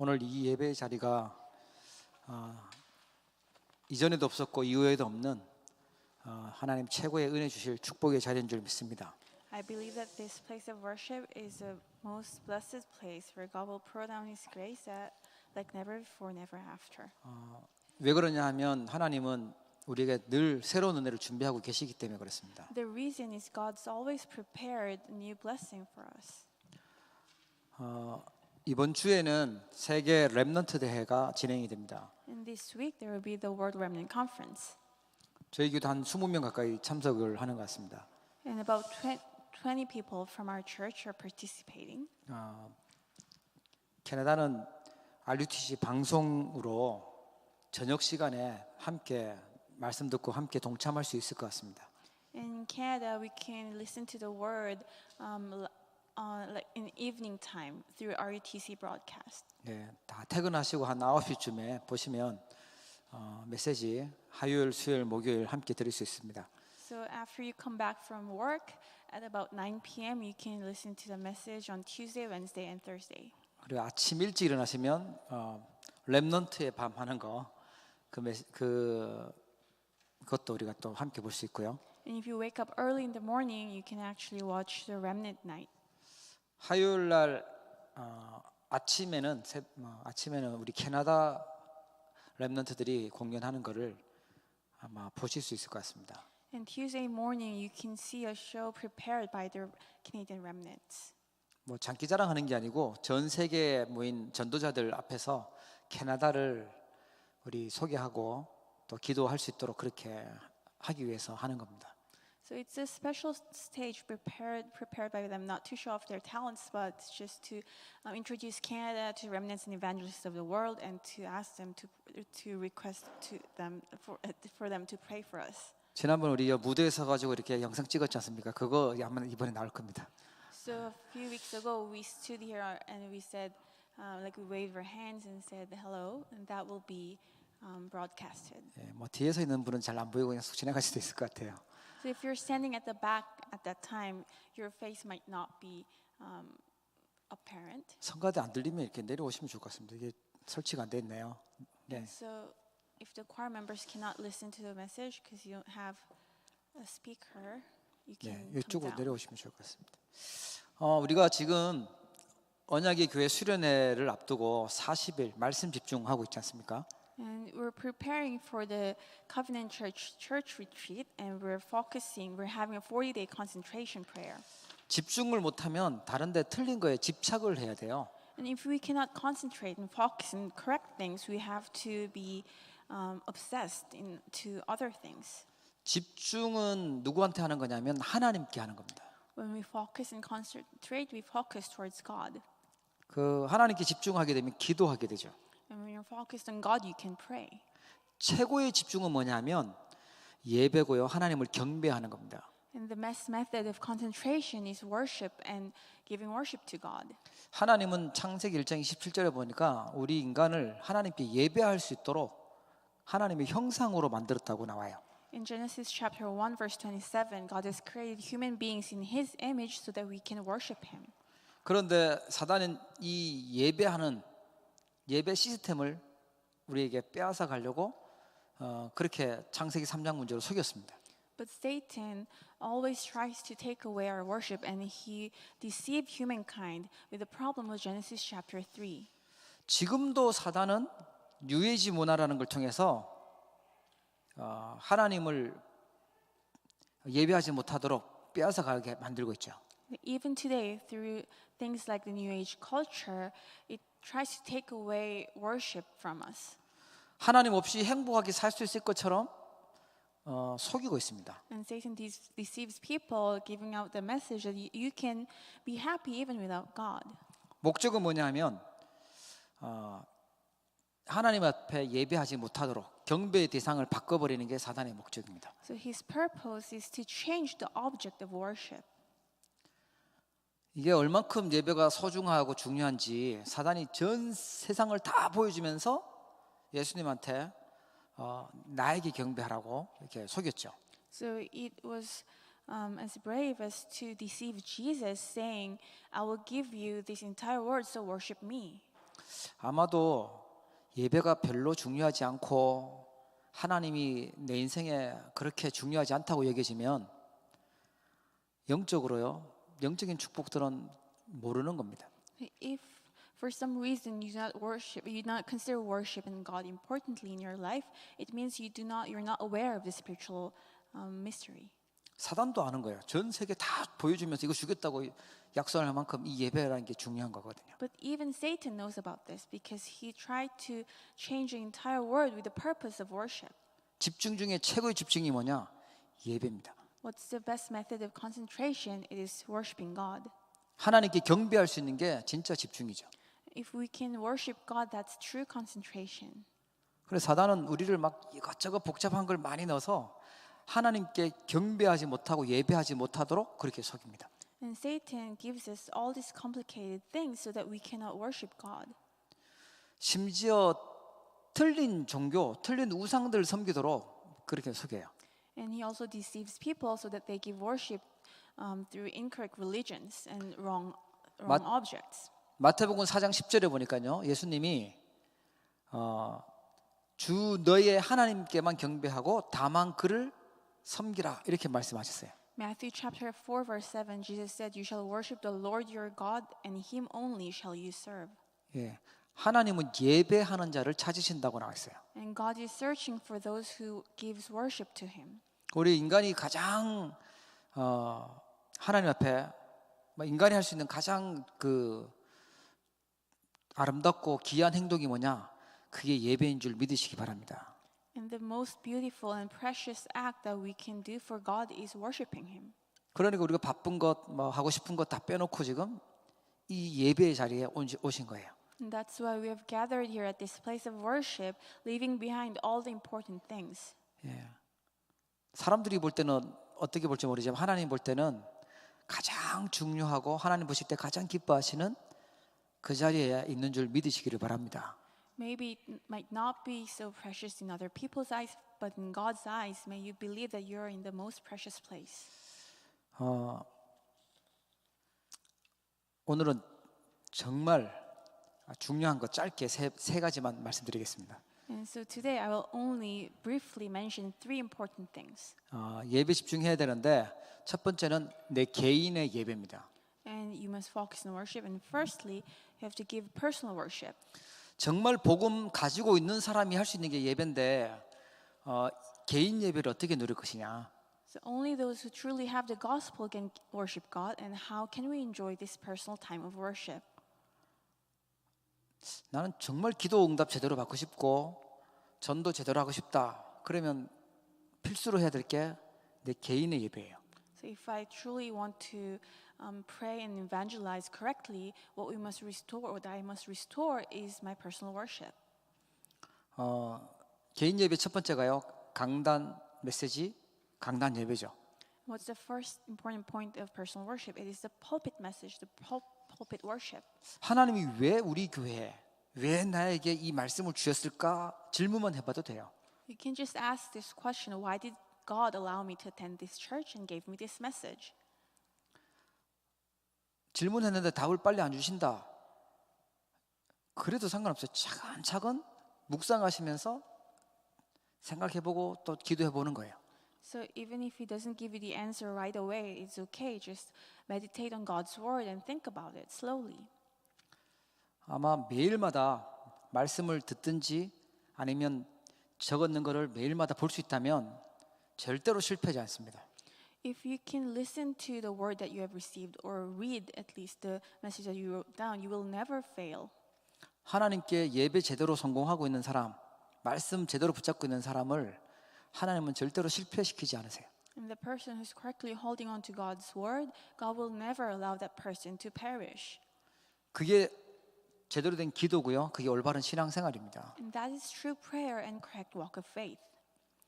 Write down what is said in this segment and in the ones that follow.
오늘 이 예배 자리가 이전에도 없었고 이후에도 없는 하나님 최고의 은혜 주실 축복의 자리인 줄 믿습니다. I believe that this place of worship is the most blessed place where God will pour down His grace like never before, never after. 왜 그러냐 하면 하나님은 우리에게 늘 새로운 은혜를 준비하고 계시기 때문에 그렇습니다. The reason is God's always prepared a new blessing for us. 이번 주에는 세계 렘넌트 대회가 진행이 됩니다. And this week there will be the World Remnant Conference. 저희 교도 한 20명 가까이 참석을 하는 것 같습니다. And about 20 people from our church are participating. 캐나다는 RUTC 방송으로 저녁 시간에 함께 말씀 듣고 함께 동참할 수 있을 것 같습니다. In Canada, we can listen to the word like in evening time through RUTC broadcast. 예, 다 퇴근하시고 한 9시쯤에 보시면 메시지 화요일, 수요일, 목요일 함께 들을 수 있습니다. So after you come back from work at about 9 p.m., you can listen to the message on Tuesday, Wednesday, and Thursday. 그리고 아침 일찍 일어나시면 렘넌트의 밤 하는 거 그것도 우리가 또 함께 볼 수 있고요. And if you wake up early in the morning, you can actually watch the Remnant Night. 화요일 날 아침에는 우리 캐나다 렘넌트들이 공연하는 거를 아마 보실 수 있을 것 같습니다. And Tuesday morning, you can see a show prepared by the Canadian remnants. 뭐 장기 자랑하는 게 아니고 전 세계에 모인 전도자들 앞에서 캐나다를 우리 소개하고 또 기도할 수 있도록 그렇게 하기 위해서 하는 겁니다. So it's a special stage prepared by them, not to show off their talents, but just to introduce Canada to remnants and evangelists of the world, and to ask them to request to them for them to pray for us. 지난번 우리 무대에 서 가지고 이렇게 영상 찍었지 않습니까? 그거 아마 이번에 나올 겁니다. So a few weeks ago, we stood here and we said, like we waved our hands and said hello, and that will be broadcasted. 예, 뭐 뒤에서 있는 분은 잘 안 보이고 그냥 쑥 지나갈 수도 있을 것 같아요. So if you're standing at the back at that time, your face might not be apparent. 성가대 안 들리면 이렇게 내려오시면 좋을 것 같습니다. 이게 설치가 안 돼 있네요. 네. So if the choir members cannot listen to the message because you don't have a speaker, you 네, can come 이쪽으로 down. 내려오시면 좋을 것 같습니다. 우리가 지금 언약의 교회 수련회를 앞두고 40일 말씀 집중하고 있지 않습니까? And we're preparing for the Covenant Church retreat, and we're having a 40-day concentration prayer. 집중을 못하면 다른 데 틀린 거에 집착을 해야 돼요. And if we cannot concentrate and focus and correct things, we have to be obsessed into other things. 집중은 누구한테 하는 거냐면 하나님께 하는 겁니다. When we focus and concentrate, we focus towards God. 그 하나님께 집중하게 되면 기도하게 되죠. And when you're focused on God, you can pray. 최고의 집중은 뭐냐면 예배고요. 하나님을 경배하는 겁니다. And the best method of concentration is worship and giving worship to God. 하나님은 창세기 1장 27절에 보니까 우리 인간을 하나님께 예배할 수 있도록 하나님의 형상으로 만들었다고 나와요. In Genesis chapter 1 verse 27, God has created human beings in His image so that we can worship Him. 그런데 사단은 이 예배 시스템을 우리에게 빼앗아 가려고 그렇게 창세기 3장 문제로 속였습니다. But Satan always tries to take away our worship, and he deceived humankind with the problem of Genesis chapter 3. 지금도 사단은 뉴에이지 문화라는 걸 통해서 하나님을 예배하지 못하도록 빼앗아 가게 만들고 있죠. Even today, through things like the New Age culture, it tries to take away worship from us. 하나님 없이 행복하게 살 수 있을 것처럼 속이고 있습니다. And Satan deceives people, giving out the message that you can be happy even without God. 목적은 뭐냐면 하나님 앞에 예배하지 못하도록 경배의 대상을 바꿔버리는 게 사단의 목적입니다. So his purpose is to change the object of worship. 이게 얼만큼 예배가 소중하고 중요한지 사단이 전 세상을 다 보여주면서 예수님한테 나에게 경배하라고 이렇게 속였죠. So it was as brave as to deceive Jesus, saying, "I will give you this entire world, so worship me." 아마도 예배가 별로 중요하지 않고 하나님이 내 인생에 그렇게 중요하지 않다고 여겨지면 영적으로요, 영적인 축복들은 모르는 겁니다. If for some reason you do not consider worship and God importantly in your life, it means you're not aware of the spiritual mystery. 사단도 아는 거예요. 전 세계 다 보여주면서 이거 주겠다고 약속할 만큼 이 예배라는 게 중요한 거거든요. But even Satan knows about this because he tried to change the entire world with the purpose of worship. 집중 중에 최고의 집중이 뭐냐? 예배입니다. What's the best method of concentration? It is worshiping God. 하나님께 경배할 수 있는 게 진짜 집중이죠. If we can worship God, that's true concentration. 그래서 사단은 우리를 막 이것저것 복잡한 걸 많이 넣어서 하나님께 경배하지 못하고 예배하지 못하도록 그렇게 속입니다. And Satan gives us all these complicated things so that we cannot worship God. 심지어 틀린 종교, 틀린 우상들 섬기도록 그렇게 속여요. And he also deceives people so that they give worship through incorrect religions and wrong objects. 마태복음 4장 10절에 보니까요, 예수님이 주 너의 하나님께만 경배하고 다만 그를 섬기라 이렇게 말씀하셨어요. Matthew chapter 4 verse 7, Jesus said, "You shall worship the Lord your God, and Him only shall you serve." 예, 하나님은 예배하는 자를 찾으신다고 나와 있어요. And God is searching for those who gives worship to Him. 우리 인간이 가장 하나님 앞에 인간이 할 수 있는 가장 그 아름답고 귀한 행동이 뭐냐? 그게 예배인 줄 믿으시기 바랍니다. And the most beautiful and precious act that we can do for God is worshiping Him. 그러니까 우리가 바쁜 것, 뭐 하고 싶은 것 다 빼놓고 지금 이 예배의 자리에 오신 거예요. And that's why we have gathered here at this place of worship, leaving behind all the important things. 예. 사람들이 볼 때는 어떻게 볼지 모르지만 하나님 볼 때는 가장 중요하고 하나님 보실 때 가장 기뻐하시는 그 자리에 있는 줄 믿으시기를 바랍니다. Maybe it might not be so precious in other people's eyes, but in God's eyes, may you believe that you're in the most precious place. 오늘은 정말 중요한 것 짧게 세 가지만 말씀드리겠습니다. And so today I will only briefly mention three important things. 예배 집중해야 되는데 첫 번째는 내 개인의 예배입니다. And you must focus on worship. And firstly, you have to give personal worship. 정말 복음 가지고 있는 사람이 할 수 있는 게 예배인데 개인 예배를 어떻게 누릴 것이냐? So only those who truly have the gospel can worship God. And how can we enjoy this personal time of worship? 나는 정말 기도 응답 제대로 받고 싶고 전도 제대로 하고 싶다. 그러면 필수로 해야 될 게 내 개인의 예배예요. So if I truly want to pray and evangelize correctly, what we must restore, or that I must restore, is my personal worship. 개인 예배 첫 번째가요. 강단 메시지, 강단 예배죠. What's the first important point of personal worship? It is the pulpit message, the pulpit worship. 하나님이 왜 우리 교회에 왜 나에게 이 말씀을 주셨을까 질문만 해봐도 돼요. You can just ask this question: Why did God allow me to attend this church and gave me this message? 질문했는데 답을 빨리 안 주신다. 그래도 상관없어요. 차근차근 묵상하시면서 생각해보고 또 기도해보는 거예요. So even if He doesn't give you the answer right away, it's okay. Just meditate on God's word and think about it slowly. 아마 매일마다 말씀을 듣든지 아니면 적었는 거를 매일마다 볼 수 있다면 절대로 실패하지 않습니다. If you can listen to the word that you have received or read at least the message that you wrote down, you will never fail. 하나님께 예배 제대로 성공하고 있는 사람, 말씀 제대로 붙잡고 있는 사람을 하나님은 절대로 실패시키지 않으세요. And the person who's correctly holding on to God's word, God will never allow that person to perish. 그게 제대로 된 기도고요. 그게 올바른 신앙생활입니다. And that is true prayer and correct walk of faith.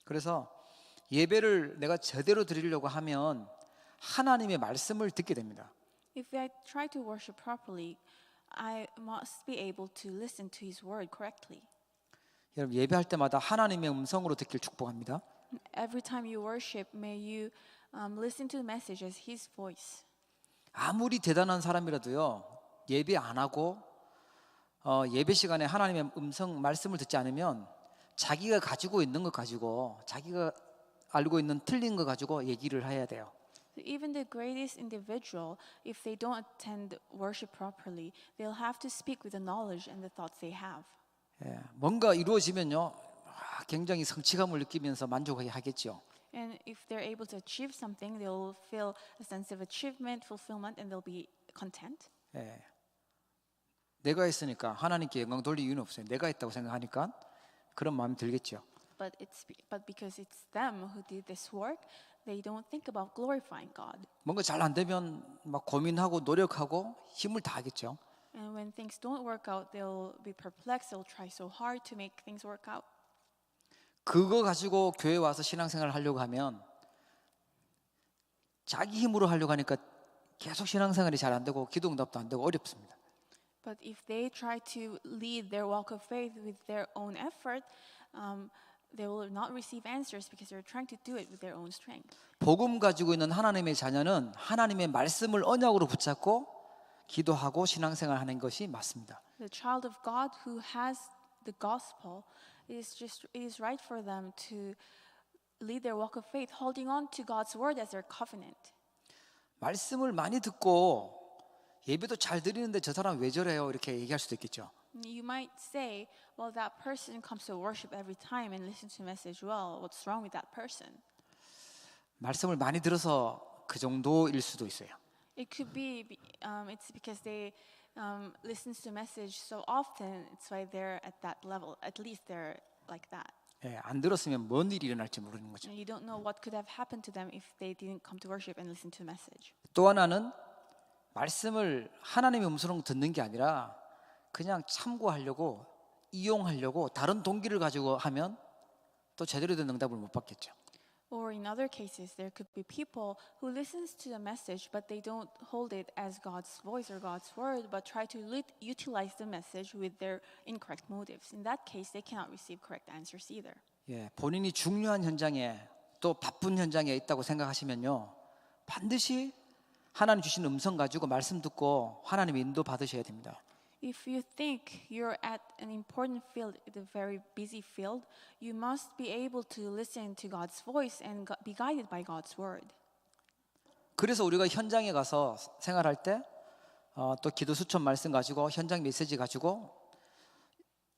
그래서 예배를 내가 제대로 드리려고 하면 하나님의 말씀을 듣게 됩니다. If I try to worship properly, I must be able to listen to His word correctly. 여러분 예배할 때마다 하나님의 음성으로 듣길 축복합니다. Every time you worship, may you listen to the message as His voice. 아무리 대단한 사람이라도요 예배 안 하고 예배 시간에 하나님의 음성 말씀을 듣지 않으면 자기가 가지고 있는 것 가지고 자기가 알고 있는 틀린 거 가지고 얘기를 해야 돼요. So even the greatest individual, if they don't attend worship properly, they'll have to speak with the knowledge and the thoughts they have. 예, 뭔가 이루어지면요, 굉장히 성취감을 느끼면서 만족하겠죠. And if they're able to achieve something, they'll feel a sense of achievement, fulfillment, and they'll be content. 예, 내가 했으니까 하나님께 영광 돌릴 이유는 없어요. 내가 했다고 생각하니까 그런 마음이 들겠죠. But because it's them who did this work, they don't think about glorifying God. 뭔가 잘 안 되면 막 고민하고 노력하고 힘을 다하겠죠. And when things don't work out, they'll be perplexed. They'll try so hard to make things work out. 그거 가지고 교회 와서 신앙생활을 하려고 하면 자기 힘으로 하려고 하니까 계속 신앙생활이 잘 안 되고 기도 응답도 안 되고 어렵습니다. But if they try to lead their walk of faith with their own effort, they will not receive answers because they're trying to do it with their own strength. 복음 가지고 있는 하나님의 자녀는 하나님의 말씀을 언약으로 붙잡고 기도하고 신앙생활 하는 것이 맞습니다. The child of God who has the gospel is right for them to lead their walk of faith, holding on to God's word as their covenant. 말씀을 많이 듣고 예배도 잘 드리는데 저 사람 왜 저래요? 이렇게 얘기할 수도 있겠죠. You might say, well, that person comes to worship every time and listens to message well. What's wrong with that person? 말씀을 많이 들어서 그 정도일 수도 있어요. It could be it's because they listens to message so often. It's why they're at that level. At least they're like that. 예, 안 들었으면 뭔 일이 일어날지 모르는 거죠. And you don't know what could have happened to them if they didn't come to worship and listen to the message. 또 하나는 말씀을 하나님의 음성으로 듣는 게 아니라 그냥 참고하려고 이용하려고 다른 동기를 가지고 하면 또 제대로 된 응답을 못 받겠죠. Or in other cases, there could be people who listens to the message, but they don't hold it as God's voice or God's word, but try to utilize the message with their incorrect motives. In that case, they cannot receive correct answers either. 예, 본인이 중요한 현장에 또 바쁜 현장에 있다고 생각하시면요, 반드시 하나님 주신 음성 가지고 말씀 듣고 하나님 인도 받으셔야 됩니다. If you think you're at an important field, a very busy field, you must be able to listen to God's voice and be guided by God's word. 그래서 우리가 현장에 가서 생활할 때 또 기도 수천 말씀 가지고 현장 메시지 가지고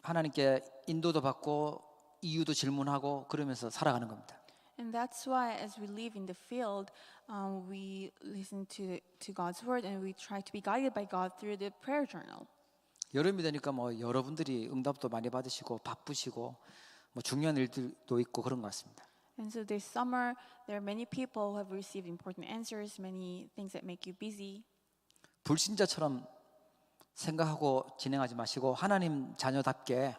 하나님께 인도도 받고 이유도 질문하고 그러면서 살아가는 겁니다. And that's why, as we live in the field, we listen to God's word and we try to be guided by God through the prayer journal. 여름이 되니까 뭐 여러분들이 응답도 많이 받으시고 바쁘시고 뭐 중요한 일들도 있고 그런 것 같습니다. And so this summer, there are many people who have received important answers, many things that make you busy. 불신자처럼 생각하고 진행하지 마시고 하나님 자녀답게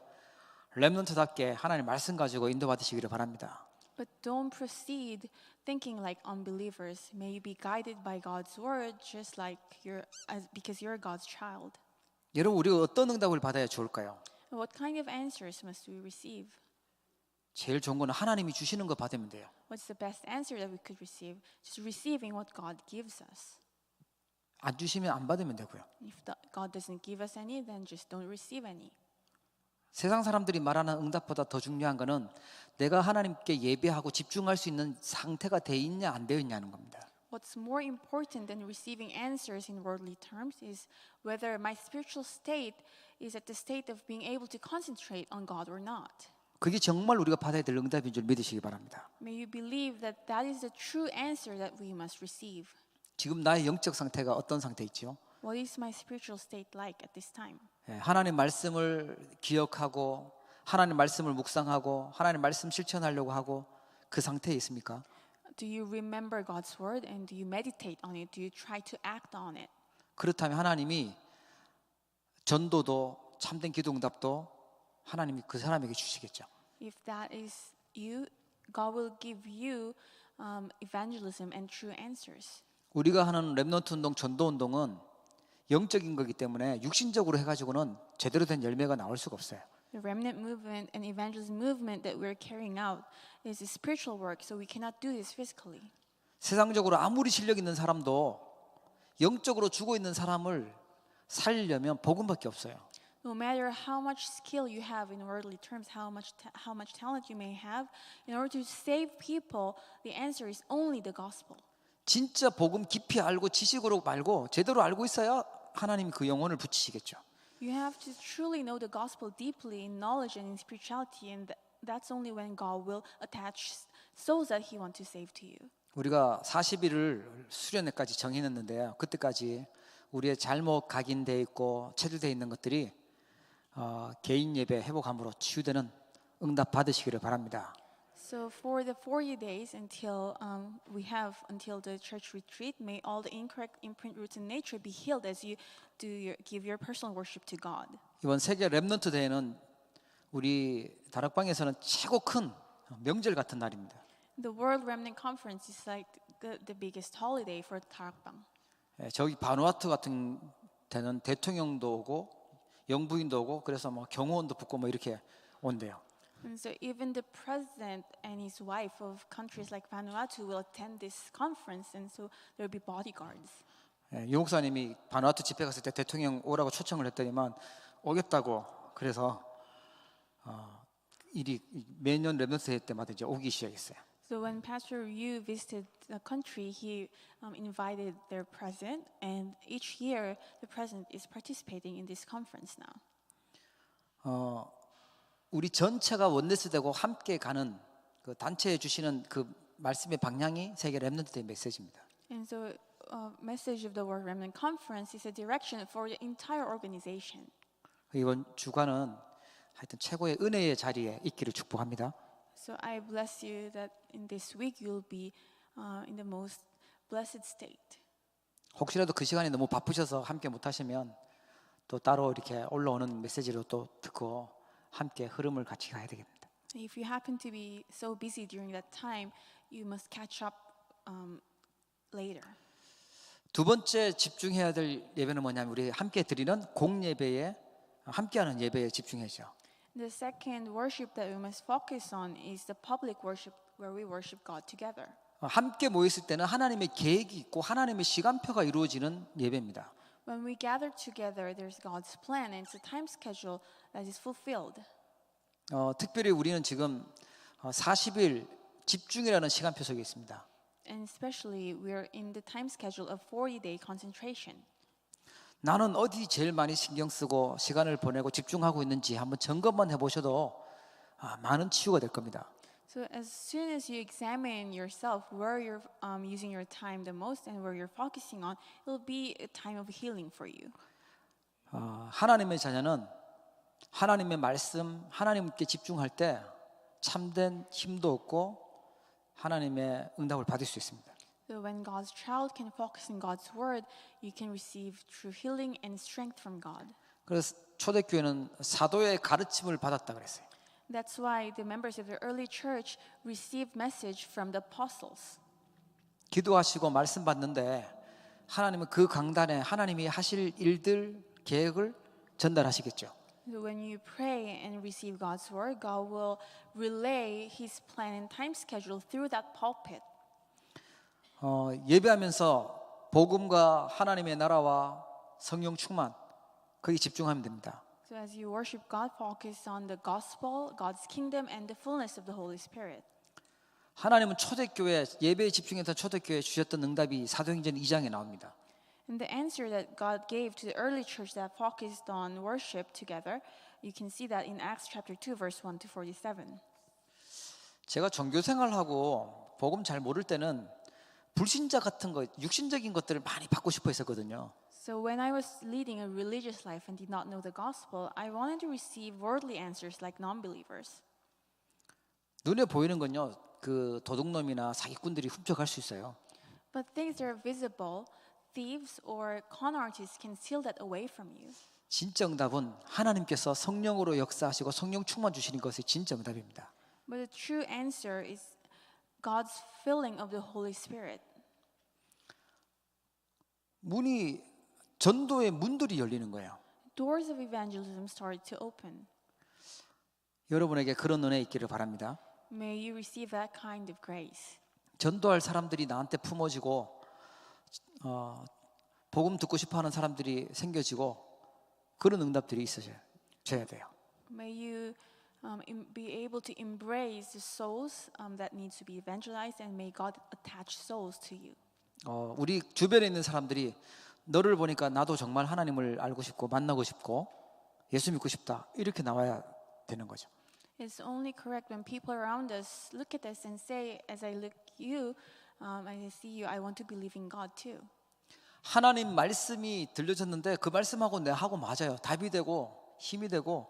렘넌트답게 하나님 말씀 가지고 인도받으시기를 바랍니다. But don't proceed thinking like unbelievers. May you be guided by God's word, just like because you're God's child. 여러분 우리가 어떤 응답을 받아야 좋을까요? And what kind of answers must we receive? 제일 좋은 건 하나님이 주시는 거 받으면 돼요. What's the best answer that we could receive? Just receiving what God gives us. 안 주시면 안 받으면 되고요. If God doesn't give us any, then just don't receive any. 세상 사람들이 말하는 응답보다 더 중요한 거는 내가 하나님께 예배하고 집중할 수 있는 상태가 돼 있냐 안 되어 있냐는 겁니다. What's more important than receiving answers in worldly terms is whether my spiritual state is at the state of being able to concentrate on God or not. 그게 정말 우리가 받아야 될 응답인 줄 믿으시기 바랍니다. May you believe that that is the true answer that we must receive. 지금 나의 영적 상태가 어떤 상태 있죠? What is my spiritual state like at this time? 하나님 말씀을 기억하고 하나님 말씀을 묵상하고 하나님 말씀 실천하려고 하고 그 상태에 있습니까? Do you remember God's word and do you meditate on it? Do you try to act on it? 그렇다면 하나님이 전도도 참된 기도 응답도 하나님이 그 사람에게 주시겠죠. If that is you, God will give you evangelism and true answers. 우리가 하는 렘넌트 운동, 전도 운동은 영적인 거기 때문에 육신적으로 해가지고는 제대로 된 열매가 나올 수가 없어요. The remnant movement and evangelism movement that we're carrying out is a spiritual work, so we cannot do this physically. 세상적으로 아무리 실력 있는 사람도 영적으로 죽어 있는 사람을 살리려면 복음밖에 없어요. No matter how much skill you have in worldly terms, how much talent you may have, in order to save people, the answer is only the gospel. 진짜 복음 깊이 알고 지식으로 말고 제대로 알고 있어야 하나님이 그 영혼을 붙이시겠죠. You have to truly know the gospel deeply in knowledge and in spirituality, and that's only when God will attach souls that He wants to save to you. 우리가 40일을 수련회까지 정해놨는데요. 그때까지 우리의 잘못 각인되어 있고 체질되어 있는 것들이 개인 예배 회복함으로 치유되는 응답 받으시기를 바랍니다. So for the 40 days until until the church retreat, may all the incorrect imprint roots in nature be healed as you give your personal worship to God. 이번 세계 렘넌트 대회는 우리 다락방에서는 최고 큰 명절 같은 날입니다. The World Remnant Conference is like the biggest holiday for Tarakbang. 저기 바누아투 같은 데는 대통령도 오고 영부인도 오고 그래서 뭐 경호원도 붙고 뭐 이렇게 온대요. And so even the president and his wife of countries like Vanuatu will attend this conference, and so there will be bodyguards. 유 목사님이 바누아투 집회 갔을 때 대통령 오라고 초청을 했더니만 오겠다고 그래서 일이 매년 렘넌트 대회 때마다 이제 오기 시작했어요. So when Pastor Yu visited the country, he invited their president, and each year the president is participating in this conference now. 우리 전체가 원네스 되고 함께 가는 그 단체에 주시는 그 말씀의 방향이 세계 렘넌트 대회 메시지입니다. And so, message of the World Remnant Conference is a direction for the entire organization. 이번 주간은 하여튼 최고의 은혜의 자리에 있기를 축복합니다. So I bless you that in this week you'll be in the most blessed state. 혹시라도 그 시간이 너무 바쁘셔서 함께 못하시면 또 따로 이렇게 올라오는 메시지로 또 듣고 함께 흐름을 같이 가야 되겠습니다. If you happen to be so busy during that time, you must catch up later. 두 번째 집중해야 될 예배는 뭐냐면 우리 함께 드리는 공예배에 함께하는 예배에 집중해야죠. The second worship that we must focus on is the public worship where we worship God together. 함께 모였을 때는 하나님의 계획이 있고 하나님의 시간표가 이루어지는 예배입니다. When we gather together, there's God's plan, and it's a time schedule that is fulfilled. 특별히 우리는 지금 40일 집중이라는 시간표 속에 있습니다. And especially, we're in the time schedule of 40-day concentration. 나는 어디 제일 많이 신경 쓰고 시간을 보내고 집중하고 있는지 한번 점검만 해보셔도 많은 치유가 될 겁니다. So as soon as you examine yourself, where you're using your time the most and where you're focusing on, it'll be a time of healing for you. 하나님의 자녀는 하나님의 말씀, 하나님께 집중할 때 참된 힘도 얻고 하나님의 응답을 받을 수 있습니다. So when God's child can focus on God's word, you can receive true healing and strength from God. 그래서 초대교회는 사도의 가르침을 받았다 그랬어요. That's why the members of the early church received message from the apostles. 기도하시고 말씀 받는데 하나님은 그 강단에 하나님이 하실 일들 계획을 전달하시겠죠. So when you pray and receive God's word, God will relay His plan and time schedule through that pulpit. 예배하면서 복음과 하나님의 나라와 성령 충만 거기 집중하면 됩니다. So as you worship God, focus on the gospel, God's kingdom, and the fullness of the Holy Spirit. 하나님은 초대교회 예배에 집중해서 초대교회에 주셨던 응답이 사도행전 2장에 나옵니다. And the answer that God gave to the early church that focused on worship together, you can see that in Acts chapter 2, verse 1 to 47. 제가 종교 생활하고 복음 잘 모를 때는 불신자 같은 거, 육신적인 것들을 많이 받고 싶어 했었거든요. So when I was leading a religious life and did not know the gospel, I wanted to receive worldly answers like non-believers. 눈에 보이는 건요, 그 도둑놈이나 사기꾼들이 훔쳐갈 수 있어요. But things that are visible, thieves or con artists can steal that away from you. 진짜 응답은 하나님께서 성령으로 역사하시고 성령 충만 주시는 것이 진짜 응답입니다. But the true answer is God's filling of the Holy Spirit. 전도의 문들이 열리는 거예요. Doors of evangelism started to open. 여러분에게 그런 은혜 있기를 바랍니다. May you receive that kind of grace. 전도할 사람들이 나한테 품어지고 복음 듣고 싶어하는 사람들이 생겨지고 그런 응답들이 줘야 돼요. May you be able to embrace the souls that needs to be evangelized, and may God attach souls to you. 우리 주변에 있는 사람들이 너를 보니까 나도 정말 하나님을 알고 싶고 만나고 싶고 예수 믿고 싶다 이렇게 나와야 되는 거죠. It's only correct when people around us look at us and say, as I look you, as I see you, I want to believe in God too. 하나님 말씀이 들려졌는데 그 말씀하고 내 하고 맞아요. 답이 되고 힘이 되고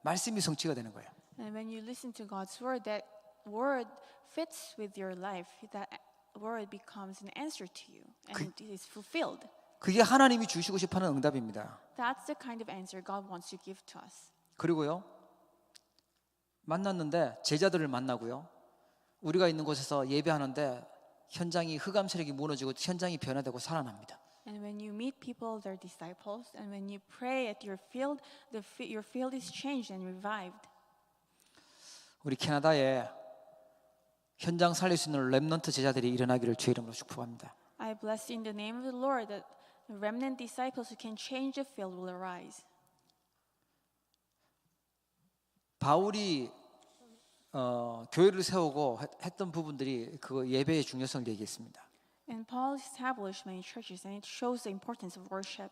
말씀이 성취가 되는 거예요. And when you listen to God's word, that word fits with your life. That word becomes an answer to you, and it is fulfilled. 그게 하나님이 주시고 싶어하는 응답입니다. That's the kind of answer God wants to give to us. 그리고요. 만났는데 제자들을 만나고요. 우리가 있는 곳에서 예배하는데 현장이 흑암 세력이 무너지고 현장이 변화되고 살아납니다. And when you meet people, they're disciples, and when you pray at your field, your field is changed and revived. 우리 캐나다에 현장 살릴 수 있는 렘넌트 제자들이 일어나기를 주의 이름으로 축복합니다. I bless in the name of the Lord that the remnant disciples who can change the field will arise. 바울이 교회를 세우고 했던 부분들이 그 예배의 중요성을 얘기했습니다. And Paul established many churches, and it shows the importance of worship.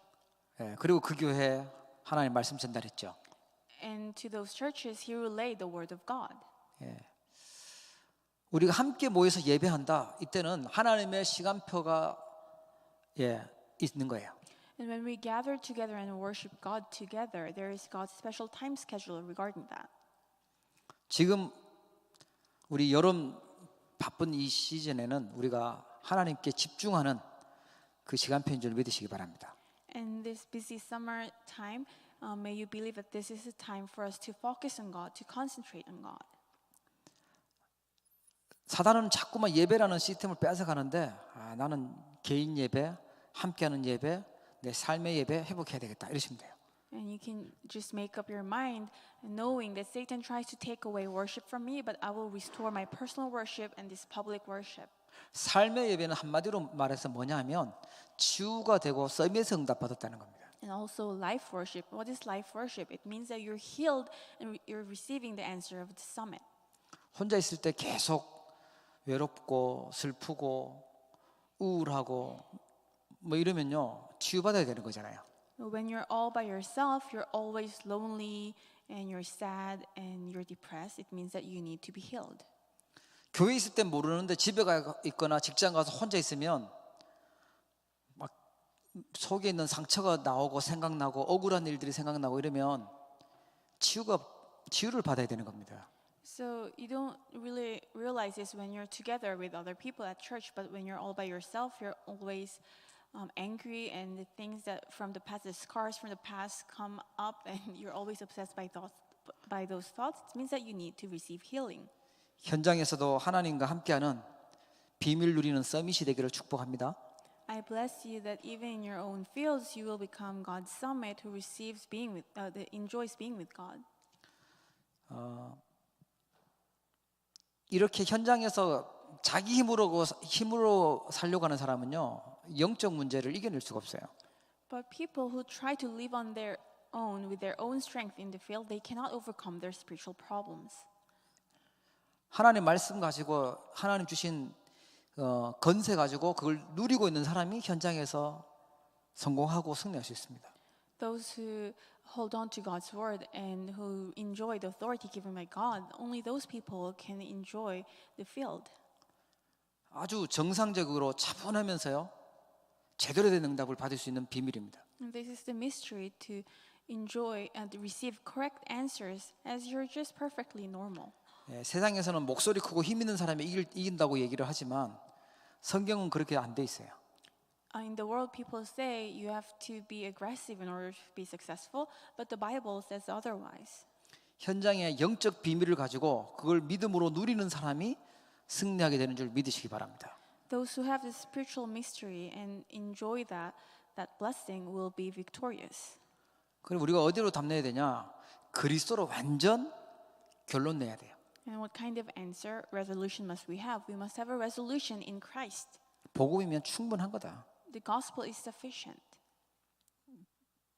그리고 그 교회에 하나님 말씀 전달했죠. And to those churches, he relayed the word of God. 우리가 함께 모여서 예배한다. 이때는 하나님의 시간표가 있는 거예요. And when we gather together and worship God together, there is God's special time schedule regarding that. 지금 우리 여름 바쁜 이 시즌에는 우리가 하나님께 집중하는 그 시간표인 줄 믿으시기 바랍니다. And this busy summer time, may you believe that this is a time for us to focus on God, to concentrate on God. 사단은 자꾸만 예배라는 시스템을 뺏어가는데 나는 개인 예배, 함께하는 예배, 내 삶의 예배 회복해야 되겠다 이러시면 돼요. And you can just make up your mind knowing that Satan tries to take away worship from me, but I will restore my personal worship and this public worship. 삶의 예배는 한마디로 말해서 뭐냐 하면 치유가 되고 썸에서 응답받았다는 겁니다. And also life worship. What is life worship? It means that you're healed and you're receiving the answer of the summit. 혼자 있을 때 계속 외롭고 슬프고 우울하고 뭐 이러면요 치유받아야 되는 거잖아요. When you're all by yourself, you're always lonely and you're sad and you're depressed. It means that you need to be healed. 교회 있을 땐 모르는데 집에 가 있거나 직장 가서 혼자 있으면 막 속에 있는 상처가 나오고 생각나고 억울한 일들이 생각나고 이러면 치유를 받아야 되는 겁니다. So you don't really realize this when you're together with other people at church, but when you're all by yourself, you're always angry, and the things that from the past, the scars from the past come up, and you're always obsessed by those thoughts. It means that you need to receive healing. 현장에서도 하나님과 함께하는 비밀 누리는 서밋이 되기를 축복합니다. I bless you that even in your own fields, you will become God's summit who receives that enjoys being with God. 이렇게 현장에서 자기 힘으로 살려고 하는 사람은요 영적 문제를 이겨낼 수가 없어요. But people who try to live on their own with their own strength in the field, they cannot overcome their spiritual problems. 하나님 말씀 가지고 하나님 주신 건세 가지고 그걸 누리고 있는 사람이 현장에서 성공하고 승리할 수 있습니다. Those who hold on to God's word and who enjoy the authority given by God, only those people can enjoy the field. 아주 정상적으로 차분하면서요 제대로 된 응답을 받을 수 있는 비밀입니다. And this is the mystery to enjoy and receive correct answers as you're just perfectly normal. 세상에서는 목소리 크고 힘 있는 사람이 이긴다고 얘기를 하지만 성경은 그렇게 안 돼 있어요. In the world, people say you have to be aggressive in order to be successful, but the Bible says otherwise. 현장의 영적 비밀을 가지고 그걸 믿음으로 누리는 사람이 승리하게 되는 줄 믿으시기 바랍니다. Those who have the spiritual mystery and enjoy that blessing will be victorious. 그럼 우리가 어디로 답내야 되냐? 그리스도로 완전 결론 내야 돼요. And what kind of resolution must we have? We must have a resolution in Christ. 복음이면 충분한 거다. The gospel is sufficient.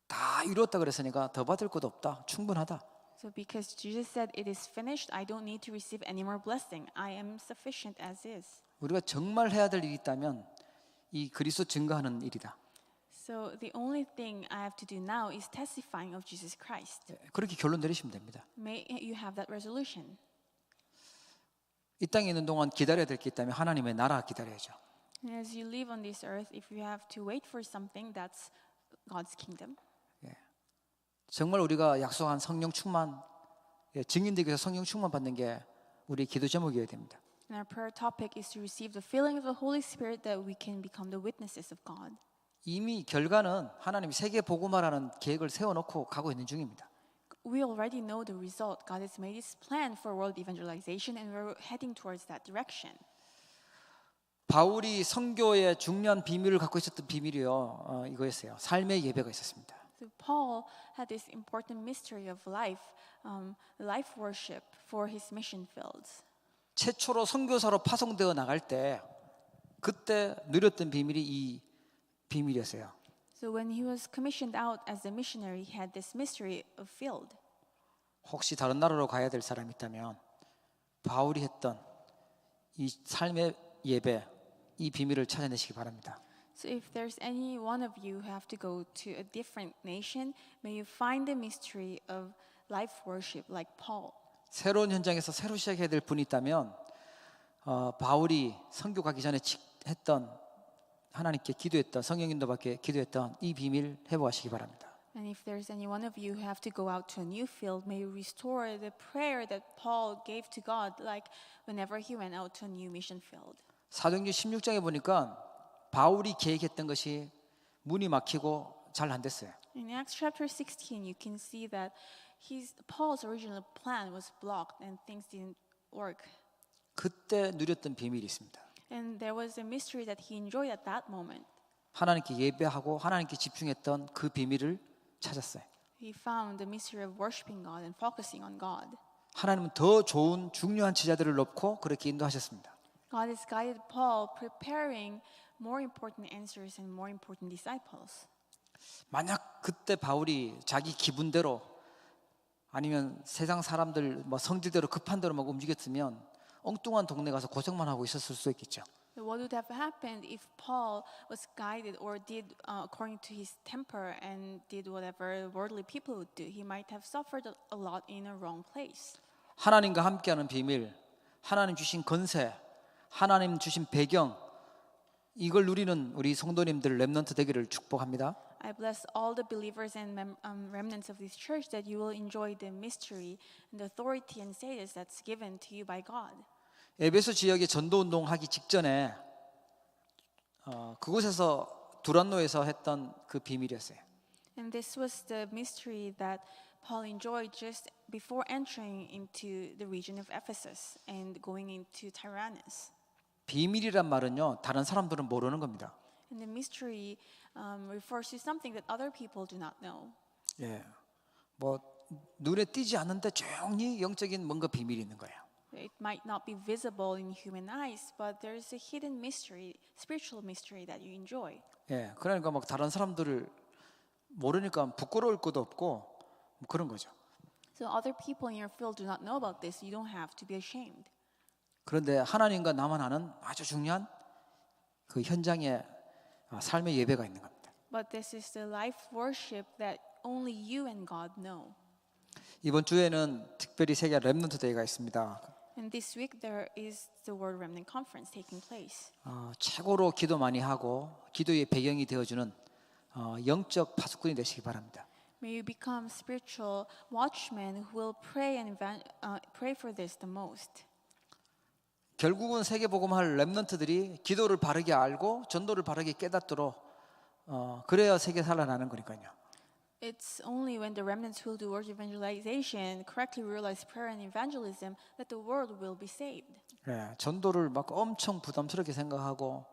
다 이루었다 그랬으니까 더 받을 것도 없다. 충분하다. So because Jesus said it is finished, I don't need to receive any more blessing. I am sufficient as is. 우리가 정말 해야 될 일이 있다면 이 그리스도 증거하는 일이다. So the only thing I have to do now is testifying of Jesus Christ. 그렇게 결론 내리시면 됩니다. May you have that resolution. 이 땅에 있는 동안 기다려야 될 게 있다면 하나님의 나라 기다려야죠. And as you live on this earth, if you have to wait for something, that's God's kingdom. 정말 우리가 약속한 성령 충만, 증인되기 위해서 성령 충만 받는 게 우리 기도 제목이어야 됩니다. And our prayer topic is to receive the filling of the Holy Spirit that we can become the witnesses of God. 이미 결과는 하나님이 세계 복음화라는 계획을 세워놓고 가고 있는 중입니다. We already know the result. God has made His plan for world evangelization, and we're heading towards that direction. 바울이 선교의 중요한 비밀을 갖고 있었던 비밀이요, 이거였어요. 삶의 예배가 있었습니다. So Paul had this important mystery of life, life worship for his mission fields. 최초로 선교사로 파송되어 나갈 때 그때 누렸던 비밀이 이 비밀이었어요. So when he was commissioned out as a missionary, he had this mystery of field. 혹시 다른 나라로 가야 될 사람이 있다면 바울이 했던 이 삶의 예배, 이 비밀을 찾아내시기 바랍니다. So if there's any one of you who have to go to a different nation, may you find the mystery of life worship like Paul. 새로운 현장에서 새로 시작해야 될 분이 있다면 바울이 선교 가기 전에 했던 하나님께 기도했던 성령 인도받게 기도했던 이 비밀 회복하시기 바랍니다. And if there's any one of you who have to go out to a new field, may you restore the prayer that Paul gave to God, like whenever he went out to a new mission field. 사도행전 16장에 보니까 바울이 계획했던 것이 문이 막히고 잘 안 됐어요. In Acts chapter 16, you can see that Paul's original plan was blocked and things didn't work. 그때 누렸던 비밀이 있습니다. And there was a mystery that he enjoyed at that moment. 하나님께 예배하고 하나님께 집중했던 그 비밀을 찾았어요. He found the mystery of worshiping God and focusing on God. 하나님은 더 좋은 중요한 제자들을 놓고 그렇게 인도하셨습니다. God has guided Paul preparing more important answers and more important disciples. 만약 그때 바울이 자기 기분대로 아니면 세상 사람들 뭐 성질대로 급한 대로 막 움직였으면 엉뚱한 동네 가서 고생만 하고 있었을 수 있겠죠. So what would have happened if Paul was guided or did according to his temper and did whatever worldly people would do? He might have suffered a lot in a wrong place. 하나님과 함께하는 비밀, 하나님 주신 건세, 하나님 주신 배경, 이걸 누리는 우리 성도님들 렘넌트 되기를 축복합니다. I bless all the believers and remnants of this church that you will enjoy the mystery and the authority and status that's given to you by God. 에베소 지역에 전도 운동하기 직전에 그곳에서 두란노에서 했던 그 비밀이었어요. And this was the mystery that Paul enjoyed just before entering into the region of Ephesus and going into Tyrannus. 비밀이란 말은요, 다른 사람들은 모르는 겁니다. And the mystery refers to something that other people do not know. 예, 뭐 눈에 띄지 않는데 조용히 영적인 뭔가 비밀이 있는 거예요. It might not be visible in human eyes, but there is a hidden mystery, spiritual mystery that you enjoy. 예, 그러니까 막 다른 사람들을 모르니까 부끄러울 것도 없고 뭐 그런 거죠. So other people in your field do not know about this. You don't have to be ashamed. 그런데 하나님과 나만 아는 아주 중요한 그 현장의 삶의 예배가 있는 겁니다. But this is the life worship that only you and God know. 이번 주에는 특별히 세계 렘넌트 데이가 있습니다. And this week there is the World Remnant Conference taking place. 최고로 기도 많이 하고 기도의 배경이 되어주는 영적 파수꾼이 되시기 바랍니다. May you become spiritual watchmen who will pray and pray for this the most. 결국은 세계 복음할 렘넌트들이 기도를 바르게 알고 전도를 바르게 깨닫도록 그래야 세계 살아나는 거니까요. It's only when the remnants who will do world evangelization correctly realize prayer and evangelism that the world will be saved. 네, 전도를 막 엄청 부담스럽게 생각하고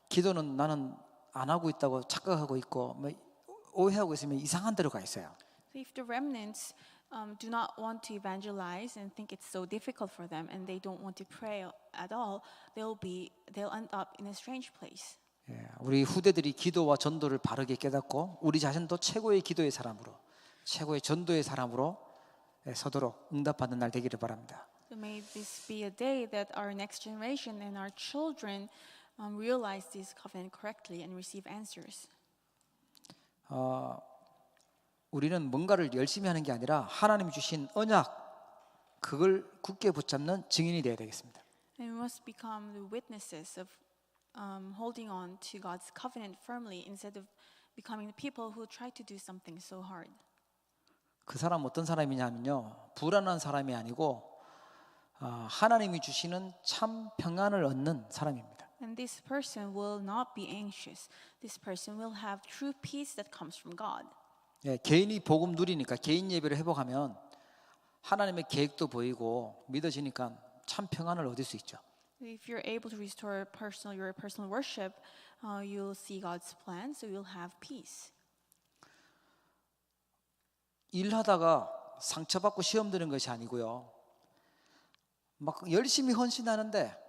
기도는 나는 안 하고 있다고 착각하고 있고 뭐 오해하고 있으면 이상한 데로 가 있어요. So if the remnants do not want to evangelize and think it's so difficult for them and they don't want to pray at all, they'll end up in a strange place. 우리 후대들이 기도와 전도를 바르게 깨닫고 우리 자신도 최고의 기도의 사람으로, 최고의 전도의 사람으로 서도록 응답받는 날 되기를 바랍니다. So may this be a day that our next generation and our children realize this covenant correctly and receive answers. 우리는 뭔가를 열심히 하는 게 아니라 하나님이 주신 언약, 그걸 굳게 붙잡는 증인이 되어야 되겠습니다. And we must become the witnesses of holding on to God's covenant firmly instead of becoming the people who try to do something so hard. 그 사람 어떤 사람이냐면요, 불안한 사람이 아니고 하나님이 주시는 참 평안을 얻는 사람입니다. And this person will not be anxious. This person will have true peace that comes from God. 개인이 복음 누리니까 개인 예배를 회복하면 하나님의 계획도 보이고 믿어지니까 참 평안을 얻을 수 있죠. If you're able to restore your personal worship, you'll see God's plan, so you'll have peace. 일하다가 상처받고 시험 드는 것이 아니고요, 막 열심히 헌신하는데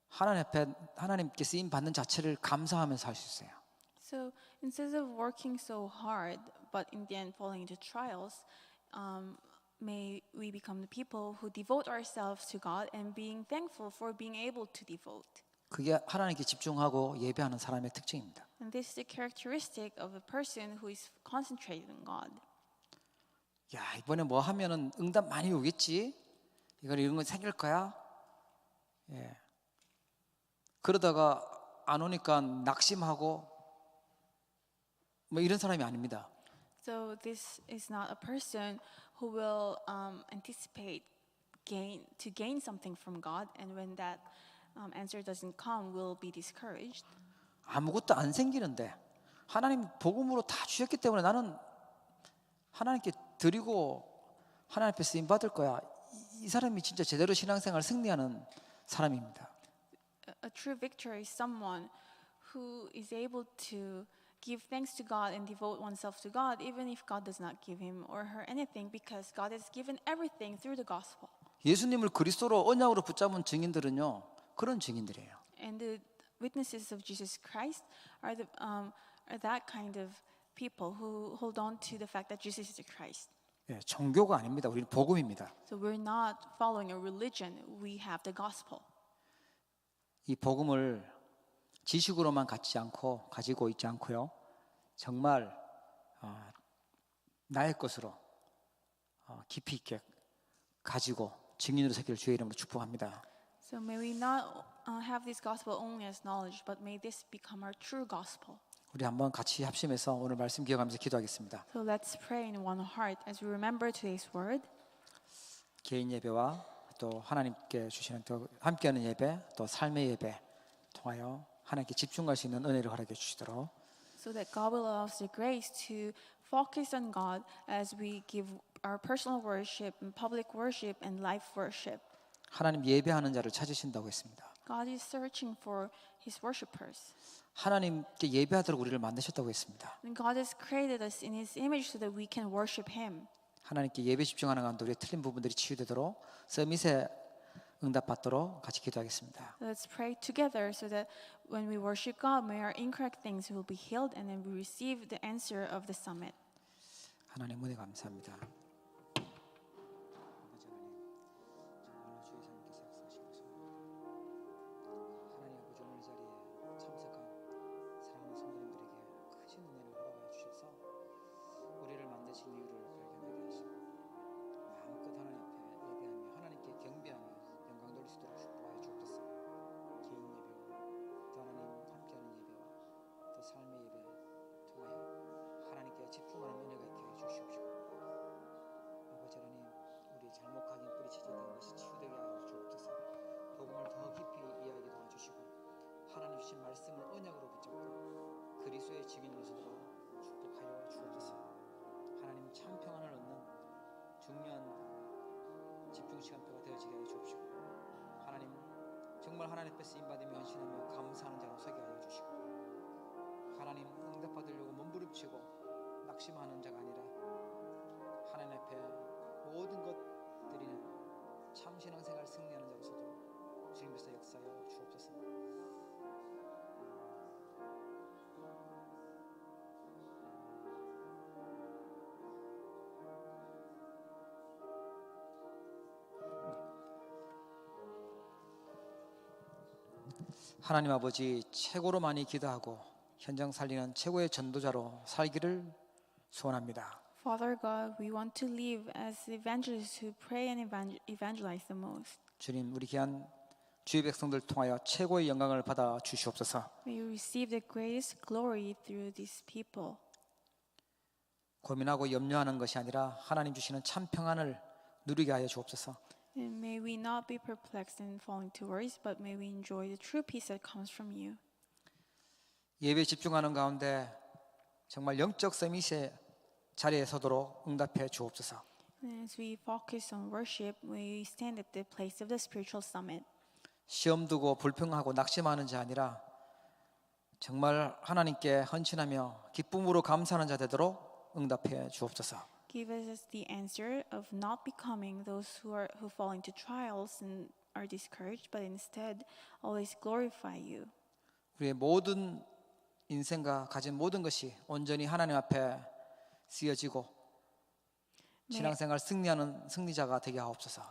하나님 앞에 하나님께 쓰임 받는 자체를 감사하면서 할 수 있어요. So instead of working so hard, but in the end falling into trials, may we become the people who devote ourselves to God and being thankful for being able to devote. 그게 하나님께 집중하고 예배하는 사람의 특징입니다. And this is the characteristic of a person who is concentrated on God. 야, 이번에 뭐 하면은 응답 많이 오겠지? 이런 거 생길 거야? 그러다가 안 오니까 낙심하고 뭐 이런 사람이 아닙니다. So this is not a person who will anticipate to gain something from God, and when that answer doesn't come, will be discouraged. 아무것도 안 생기는데 하나님 복음으로 다 주셨기 때문에 나는 하나님께 드리고 하나님 앞에 쓰임 받을 거야. 이 사람이 진짜 제대로 신앙생활 승리하는 사람입니다. A true victor is someone who is able to give thanks to God and devote oneself to God, even if God does not give him or her anything, because God has given everything through the gospel. 예수님을 그리스도로 언약으로 붙잡은 증인들은요, 그런 증인들이에요. And the witnesses of Jesus Christ are that kind of people who hold on to the fact that Jesus is the Christ. 종교가 아닙니다. 우리는 복음입니다. So we're not following a religion. We have the gospel. 이 복음을 지식으로만 가지고 있지 않고요, 정말 나의 것으로 깊이 있게 가지고 증인으로 새길 주의 이름으로 축복합니다. So may we not have this gospel only as knowledge, but may this become our true gospel. 우리 한번 같이 합심해서 오늘 말씀 기억하면서 기도하겠습니다. So let's pray in one heart as we remember today's word. 개인 예배와 또 하나님께 주시는 또 함께하는 예배, 또 삶의 예배 통하여 하나님께 집중할 수 있는 은혜를 허락해 주시도록, So that God will allow us the grace to focus on God as we give our personal worship and public worship and life worship. 하나님 예배하는 자를 찾으신다고 했습니다. God is searching for His worshipers. 하나님께 예배하도록 우리를 만드셨다고 했습니다. And God has created us in His image so that we can worship Him. 하나님께 예배 집중하는 가운데 우리의 틀린 부분들이 치유되도록 서밋에 응답받도록 같이 기도하겠습니다. Let's pray together so that when we worship God, may our incorrect things will be healed and then we receive the answer of the summit. 하나님 은혜 감사합니다. 집중하는 은혜가 있게 해주시옵시고, 아버지 하나님, 우리 잘못하긴 뿌리쳐졌던 것이 치유되게 하여 주옵소서. 복음을 더 깊이 이해하게 도와주시고, 하나님 주신 말씀을 언약으로 붙잡고 그리스도의 증인으로 서도록 축복하여 주옵소서. 하나님 참 평안을 얻는 중요한 집중 시간표가 되어지게 하여 주옵시고, 하나님 정말 하나님 앞에 쓰임받으며 헌신하며 감사하는 자로 서게 하여 주시고, 하나님 응답받으려고 몸부림치고 낙심하는 자가 아니라 하나님 앞에 모든 것 드리는 참 신앙생활 승리하는 자로서도 주님께서 역사하여 주옵소서. 하나님 아버지 최고로 많이 기도하고 현장 살리는 최고의 전도자로 살기를 소원합니다. Father God, we want to live as evangelists who pray and evangelize the most. 주님, 우리 귀한 주의 백성들 통하여 최고의 영광을 받아 주시옵소서. May you receive the greatest glory through these people. 고민하고 염려하는 것이 아니라 하나님 주시는 참 평안을 누리게 하여 주옵소서. And may we not be perplexed and fall into worries, but may we enjoy the true peace that comes from you. 예배에 집중하는 가운데 정말 영적 서밋의 자리에 서도록 응답해 주옵소서. And as we focus on worship, may we stand at the place of the spiritual summit. 시험 두고 불평하고 낙심하는 자 아니라 정말 하나님께 헌신하며 기쁨으로 감사하는 자 되도록 응답해 주옵소서. Give us the answer of not becoming those who fall into trials and are discouraged, but instead always glorify you. 우리의 모든 인생과 가진 모든 것이 온전히 하나님 앞에 쓰여지고 신앙생활 승리하는 승리자가 되게 하옵소서.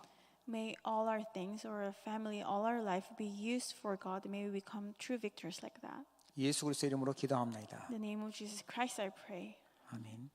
May all our things or our family, all our life be used for God. May we become true victors like that. 예수 그리스도의 이름으로 기도합니다. In the name of Jesus Christ I pray. 아멘.